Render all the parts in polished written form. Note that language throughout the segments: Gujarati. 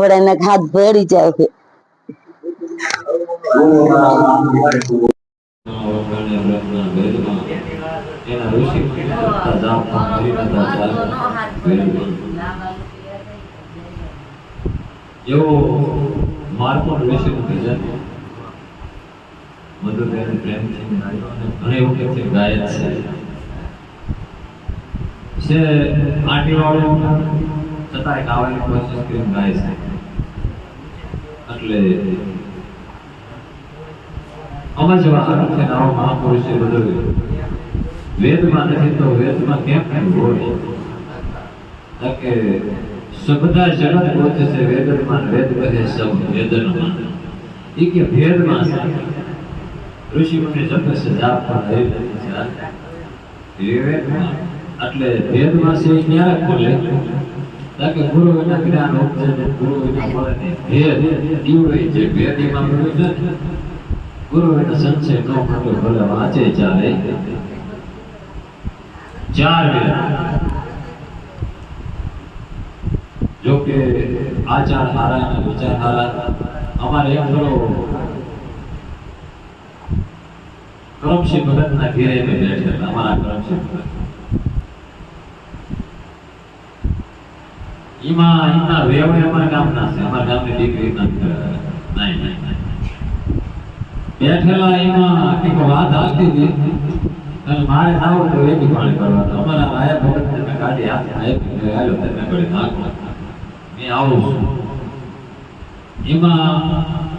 થોડા હાથ ભરી જાય છે. એવો માર્કો ઋષિનું ભજન મધુર પ્રેમથી ઘણી વખત ગાય છે આંટીવાળું છતાં ગાવાની કોશિશ કરીને ગાય છે. એટલે અમાર જેવા અર્થે આવો મહાપુરુષે બધું વેદમાં નથી તો વેદમાં કેમ હોય કે સબદા જગત બોધે છે વેદમાં વેદ કહે સબ વેદનમાં એ કે ભેદમાં ઋષિ મુનિ જપે છે જાપ પણ વેદમાં એટલે ભેદમાં છે એ ક્યારે ખોલે તાકે ગુરુ એના જ્ઞાન ઉપજે ગુરુ એના મળે ભેદ દીવડે છે ભેદ એમાં મળ્યું છે ગુરુ એના સંશય ન મળ્યો ભલે વાંચે ચાલે ચાર વેદ જો કે આચાર હારા અને વિચાર હારા અમારે એક થોડો કરમશી ભગતના ઘેરે બેઠેલા અમારા કરમશી ભગત એમાં વેવડે અમારા ગામના છે અમારા ગામની દીકરી નહીં બેઠેલા એમાં કંઈક વાત આવતી હતી અને મારે આવું તો એ બી પાણી કરવાનું અમારા આયા ભગત ગાડી હાલો તમે કરી નાખો મેં આવું છું એમાં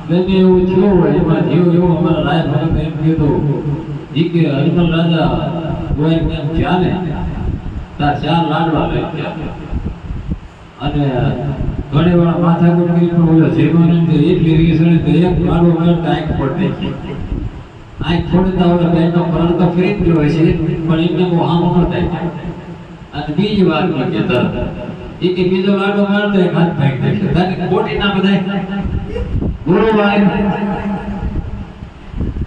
ગમે એવું થયું હોય એમાં જેવું એવું અમારા રાય ભગત એમ કીધું ઈ કે હરિમલ રાજા ગોયલ કેમ ગયા ને તાર ચાર લાડવા લઈ ગયા અને ઘણી વાર માથાકૂટ કરી પણ ઓલો જીવન એટલી રીસણે તો એક લાડવો મળે આંખ ફોડ નાખી આંખ ફોડતા ઓલો બેનો પ્રાણ તો ફરી જ હોય છે પણ એમને બહુ આમ ન થાય અને બીજી વાર કે તરત એ કે બીજો લાડવો મારતો એક હાથ ભાઈ નાખે તાકે ખોટી ના બધાય ગુરુ વાળે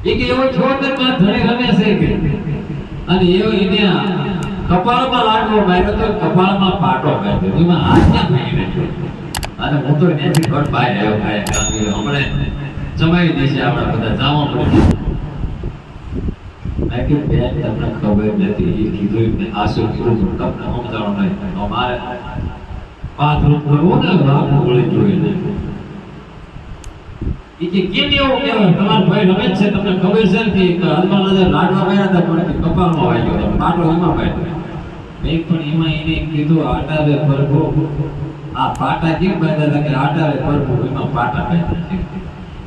એ કે એવો છોડ માં ધણી રમે છે કે અને એવો એને કપાળમાં લાડવો માર્યો તો કપાળમાં પાટો માર્યો એમાં હાથ ક્યાં ભાઈ નાખ્યો અને હું તો ત્યાંથી ઘર બહાર આવ્યો ભાઈ હમણે જમાઈ દેશે આપણા બધા જાવા પડે મેં કે બેન તમને ખબર નથી એ કીધું એમને આસુ કીધું તમને સમજાવો નહીં અમારે પાથરું કરવું ને બાપુ ગળી જોઈને એ કે કેમ એવું કહેવાય તમારા ભાઈ રમેશ છે તમને ખબર છે કે હનુમાન રાજા લાડવા ગયા હતા પણ કપાળમાં વાગ્યો હતો પાટો એમાં વાગ્યો મેં પણ એમાં એને કીધું આટાવે પ્રભુ આ પાટા કેમ બાંધ્યા હતા કે આટાવે પ્રભુ એમાં પાટા બાંધ્યા છે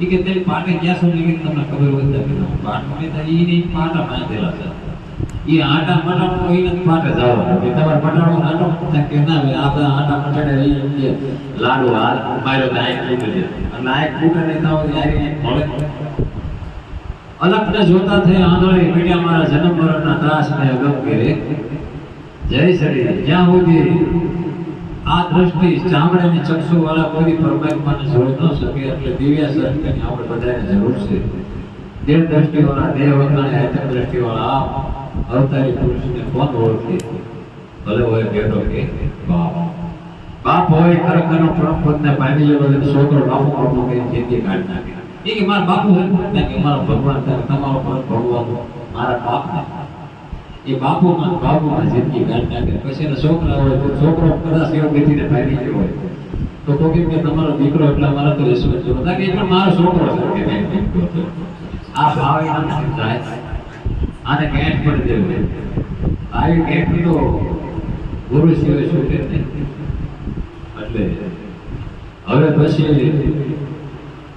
એ કે તે પાટે ક્યાં સુધી તમને ખબર હોય કે પાટો એ પાટા બાંધેલા છે એ આટા મટાડો એને પાટે જવાનું કે તમારે મટાડો આટો કે ના આપણે આટા મટાડે એ લાડુ હાલ માર્યો તો આંખ ફૂટે છે અને આંખ ફૂટે નહીં તો યારી મળે અલગ જોતા થઈ આંધળી મીડિયા મારા જન્મ મરણના ત્રાસ ને અગમ કરે જય શ્રી જ્યાં સુધી આ દ્રષ્ટિ ચામડાની ચક્ષુ વાળા કોઈ પરમાત્માને જોઈ ન શકે એટલે દિવ્ય સત્યની આપણે બધાને જરૂર છે દેહ દ્રષ્ટિ વાળા દેહ વગર આત્મ દ્રષ્ટિ વાળા અવતારી પુરુષને કોણ ઓળખે ભલે હોય બેટો કે બાપ બાપ હોય ખરેખરનો પરમ પદને પામી લેવો એટલે છોકરો બાપુ બાપુ કે જિંદગી કાઢી નાખે એ કે મારા બાપુ હોય કે મારો ભગવાન તમારો પરમ ભગવાન મારા બાપ એ બાપુમાં બાપુમાં જિંદગી કાઢી નાખે પછી એના છોકરા હોય તો છોકરો કદાચ એવો બેઠીને પામી ગયો હોય તો કેમ કે તમારો દીકરો એટલે મારા તો ઈશ્વર જો કે એટલે મારો છોકરો છે કે આ ભાવ એના જાય આને ગેટ પર દેવું આવી ગેટ તો ગુરુ સિવાય શું કે નહીં એટલે હવે પછી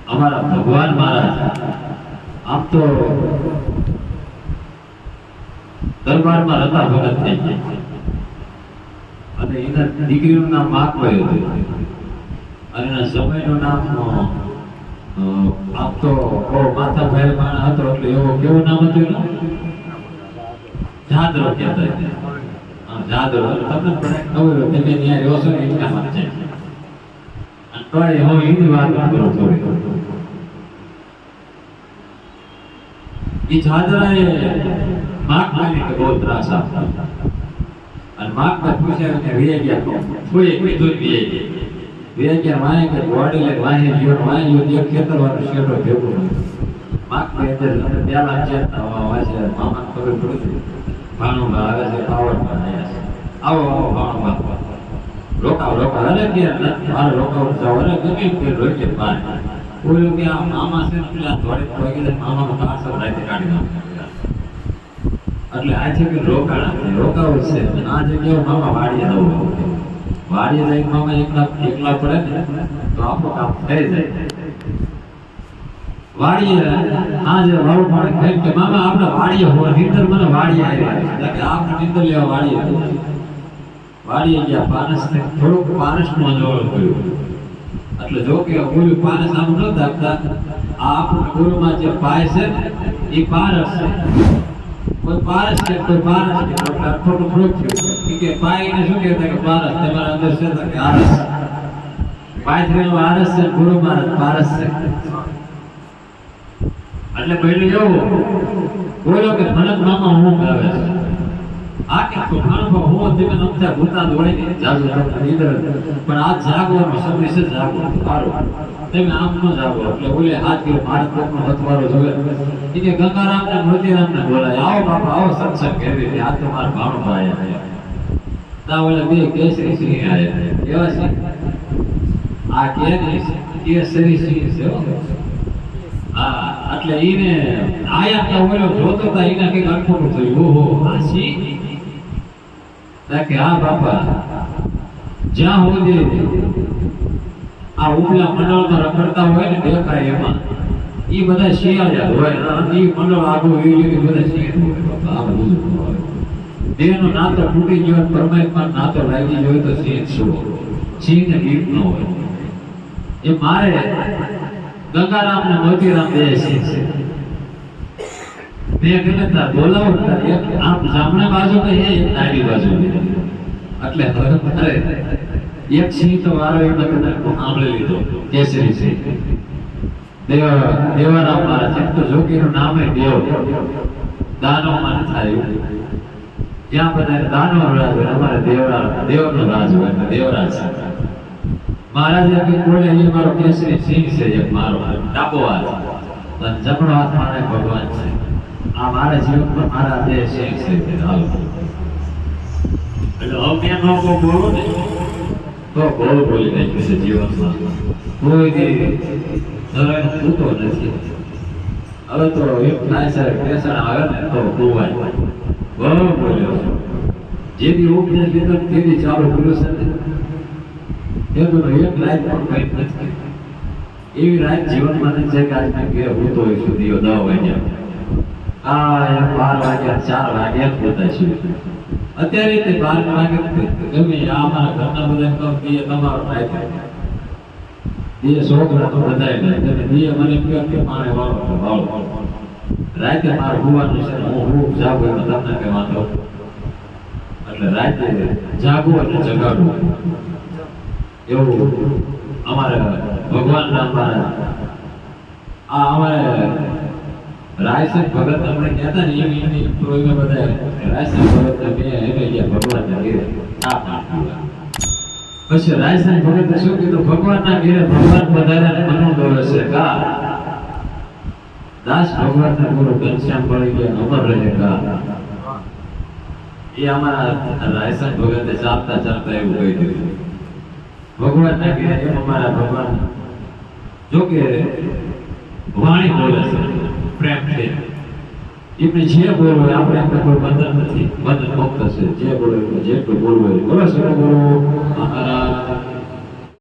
અમારા ભગવાન મહારાજ આમ તો દરબારમાં રતા ભગત થઈ ગયા અને એના દીકરીનું નામ માકભાઈ હતું અને એના સમયનું નામ આમ તો માથા ભાઈ માણસ હતો એટલે એવો કેવું નામ હતું એનું જાદરો કહેતા હા જાદરો તમને પણ ખબર હોય તમે ત્યાં રહ્યો છો ને એટલા માટે અને તો હું એની વાત કરું થોડી એ જાદરાએ માકભાઈને કે બહુ ત્રાસ આપતા અને માકભાઈ પૂછ્યા અને વીએ ગયા કોઈ કીધું વીએ ગયા બે ક્યાં વાય કે વાડી લે વાય જીવન વાય એક ખેતર વાળો શેડો ભેગો માક બે અંદર પેલા ચેતા વાય મામા ખબર પડી ભાણું આવે છે પાવર માં આવો આવો ભાણું રોકા અરે કે મારે રોકાવ જાવ અરે ગમે તે રોકે પાય બોલ્યો કે આ મામા છે પેલા થોડે પગે મામાનો પાસો રાતે કાઢી નાખ્યો એટલે આ છે કે રોકાવ છે આ જગ્યાએ મામા વાડીએ જવું વાડીએ જઈને મામા એકલા પડે ને તો આપણું કામ થઈ જાય વાડીએ આજે વાળું પાડે ખાઈ કે મામા આપણે વાડીએ હોય નીંદર મને વાડીએ આવી કે આપણે નીંદર લેવા વાડીએ ગયા પારસ ને થોડુંક પારસનું અંજવાળું કર્યું એટલે જો કે ઓલું પારસ આમ ન દાખતા આ આપણું ગુરુમાં જે પાય છે એ પારસ છે કોઈ પારસ છે કોઈ પારસ છે ખોટું ખોટ થયું કે પાયને શું કહેતા કે પારસ તમારા અંદર છે કે આરસ પાય થયેલો આરસ છે ગુરુ મહારાજ પારસ છે એટલે પહેલું એવું બોલો કે મને મામા હું આવે છે આ કે અનુભવ હું ધીમે નમતા ભૂતા દોડીને જાગો નીંદર પણ આ જાગવાનો સમય છે જાગો સારું તમે આમ ન જાગો એટલે બોલે હાથ કે ભારત કોકનો હથવારો જોવે કે ગંગારામ ને મોતીરામ ને બોલાય આવો બાપા આવો સત્સંગ કરી આ તો મારા ભાણો ભાઈ તા બોલે બે કેસરી સિંહ આયા કેવા છે આ કેસરી સિંહ છે હા એટલે ઈને આયા તો બોલો જોતો તા ઈને કઈક અનખોટું થયું ઓહો આ સિંહ કે હા બાપા જ્યાં સુધી આ ઉપલા મંડળમાં રખડતા હોય ને દેખાય એમાં એ બધા શિયાળા હોય એ મંડળ આગળ એ રીતે બધા શિયાળ દેહનો નાતો તૂટી ગયો પરમાત્મા નાતો લાગી ગયો તો સિંહ શું સિંહને ગીત ન હોય એ મારે ગંગારામ ને મોતીરામ બે સિંહ છે બે ગમે બોલાવો આમ સામે બાજુ કે એક ડાબી બાજુ એટલે હવે એક સિંહ તો વારો એ બધા સાંભળી લીધો કેસરી સિંહ દેવારામ મહારાજ એમ તો જોગીનું નામ દેવ દાનવ માં થાય જ્યાં બધા દાનવ રાજ હોય અમારે દેવનો રાજ હોય દેવરાજ મહારાજ કે બોલે એ મારો કેસરી સિંહ છે એક મારો ડાબો હાથ અને જમણો હાથ મારે ભગવાન છે આ મારા જીવનમાં મારા દેહ સિંહ છે હાલ એટલે હવે મેં નો બોલું ને તો બોલી નાખ્યું છે જીવનમાં કોઈ દી હવે પૂતો નથી હવે તો એક થાય છે ટેશન આવે ને તો કુવાય બહુ બોલ્યો જે બી ઉપદેશ લીધો તે બી ચાલુ કર્યું છે ને એક લાઈફ પણ કઈ નથી એવી લાઈફ જીવનમાં નથી છે કે આજ મેં ઘેર પૂતો હોય સુધી 10 વાગ્યા 12 વાગ્યા 4 વાગ્યા પૂતા છે અત્યારે તે 12 વાગે ગમે અમારા ઘરના બધા કહો કે તમારો ટાઈમ દીએ છોકરા તો બધાય નહીં તમે દીએ મને કહો કે પાણી વાળો રાતે મારે હોવાનું છે હું જાગું એમાં તમને કઈ વાંધો એટલે રાતે જાગવું એટલે જગાડવું એવું અમારે ભગવાનના મહારાજ આ અમારે રાયસન ભગત આપણે કહેતા ને એની પ્રોગ્રામ બધા રાયસન ભગત બે એને ગયા ભગવાનના ઘેરે પછી રાયસન ભગતે શું કીધું ભગવાનના ઘેરે ભગવાન બધાને મનો દોરે છે કા દાસ ભગવાનના ગુરુ ઘનશ્યામ પડી ગયા અમર રહે કા એ અમારા રાયસન ભગતે ચાલતા એવું કહી દીધું ભગવાનના ઘેરે એમ અમારા ભગવાન જો કે વાણી બોલે છે પ્રેમ છે એમને જે બોલવું હોય આપણે કોઈ બંધન નથી બંધન મુક્ત છે જે બોલવું જેટલું બોલવું હોય બોલો શું બોલવું મહારાજ